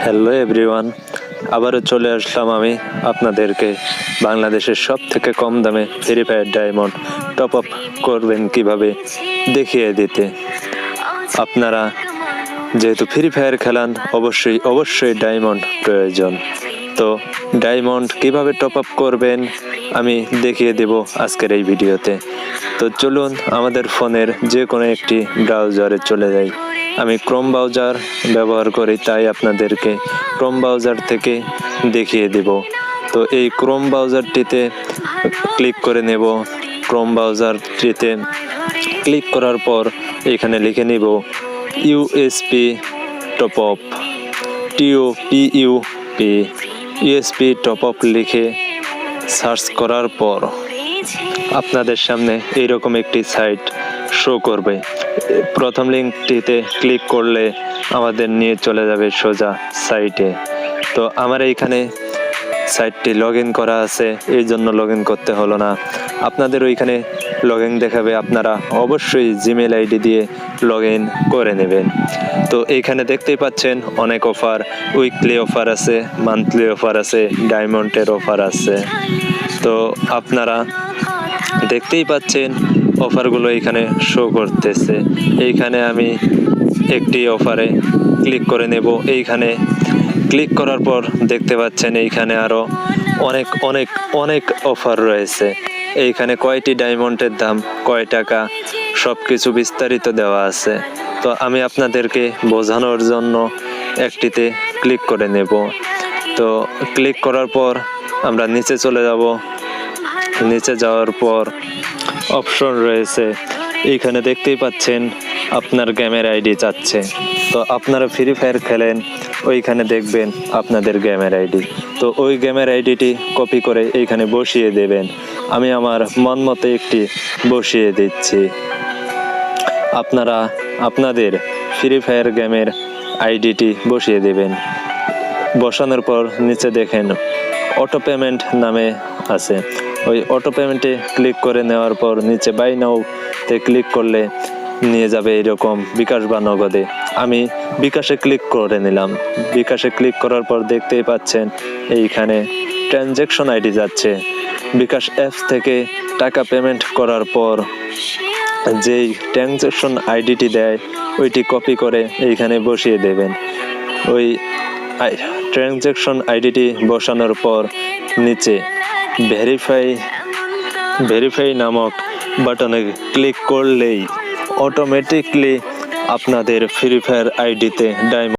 Hello everyone, আবারও চলে আসলাম আমি আপনাদেরকে বাংলাদেশের সব থেকে কম দামে free fire diamond top up করবেন কিভাবে দেখিয়ে দিতে। আপনারা যেহেতু ফ্রি ফায়ার খেলান অবশ্যই ডায়মন্ড প্রয়োজন। তো ডায়মন্ড কিভাবে টপ আপ করবেন আমি দেখিয়ে দেব আজকের এই ভিডিওতে। তো চলুন আমাদের ফোনের যে কোনো একটি ব্রাউজারে চলে যাই। আমি ক্রোম ব্রাউজার ব্যবহার করি, তাই আপনাদেরকে ক্রোম ব্রাউজার থেকে দেখিয়ে দেব। তো এই ক্রোম ব্রাউজারটিতে ক্লিক করে নেব। ক্রোম ব্রাউজারটিতে ক্লিক করার পর এখানে লিখে নেব USP top up, USP top up লিখে সার্চ করার পর আপনাদের সামনে এইরকম একটি সাইট শো করবে। প্রথম লিঙ্কটিতে ক্লিক করলে আমাদের নিয়ে চলে যাবে সোজা সাইটে। তো আমার এইখানে সাইটটি লগ ইন করা আছে, এই জন্য লগ ইন করতে হলো না। আপনাদের ওইখানে লগ ইন দেখাবে, আপনারা অবশ্যই জিমেল আইডি দিয়ে লগ ইন করে নেবেন। তো এইখানে দেখতেই পাচ্ছেন অনেক অফার, উইকলি অফার আছে, মান্থলি অফার আছে, ডায়মন্ডের অফার আছে। তো আপনারা দেখতেই পাচ্ছেন অফারগুলো এখানে শো করতেছে। এইখানে আমি একটি অফারে ক্লিক করে নেব। এইখানে ক্লিক করার পর দেখতে পাচ্ছেন এইখানে আরও অনেক অফার রয়েছে। এইখানে কয়টি ডায়মন্ডের দাম, কয় টাকা, সব কিছু বিস্তারিত দেওয়া আছে। তো আমি আপনাদেরকে বোঝানোর জন্য একটিতে ক্লিক করে নেব। তো ক্লিক করার পর আমরা নিচে চলে যাব। নিচে যাওয়ার পর অপশন রয়েছে, এইখানে দেখতেই পাচ্ছেন আপনার গেমের আইডি চাচ্ছে। তো আপনারা ফ্রি ফায়ার খেলেন, ওইখানে দেখবেন আপনাদের গেমের আইডি। তো ওই গেমের আইডিটি কপি করে এইখানে বসিয়ে দেবেন। আমি আমার মন মতো একটি বসিয়ে দিচ্ছি। আপনারা আপনাদের ফ্রি ফায়ার গেমের আইডিটি বসিয়ে দেবেন। বসানোর পর নিচে দেখেন অটো পেমেন্ট নামে আছে, ওই অটো পেমেন্টে ক্লিক করে নেওয়ার পর নিচে বাই নাওতে ক্লিক করলে নিয়ে যাবে এরকম বিকাশ বা নগদে। আমি বিকাশে ক্লিক করে নিলাম। বিকাশে ক্লিক করার পর দেখতেই পাচ্ছেন এইখানে ট্রানজ্যাকশন আইডি যাচ্ছে। বিকাশ অ্যাপস থেকে টাকা পেমেন্ট করার পর যেই ট্রানজ্যাকশন আইডিটি দেয় ওইটি কপি করে এইখানে বসিয়ে দেবেন। ওই ট্রানজ্যাকশন আইডিটি বসানোর পর নিচে ভেরিফাই নামক বাটনে ক্লিক করলেই অটোমেটিকলি আপনাদের ফ্রি ফায়ার আইডিতে ডায়মন্ড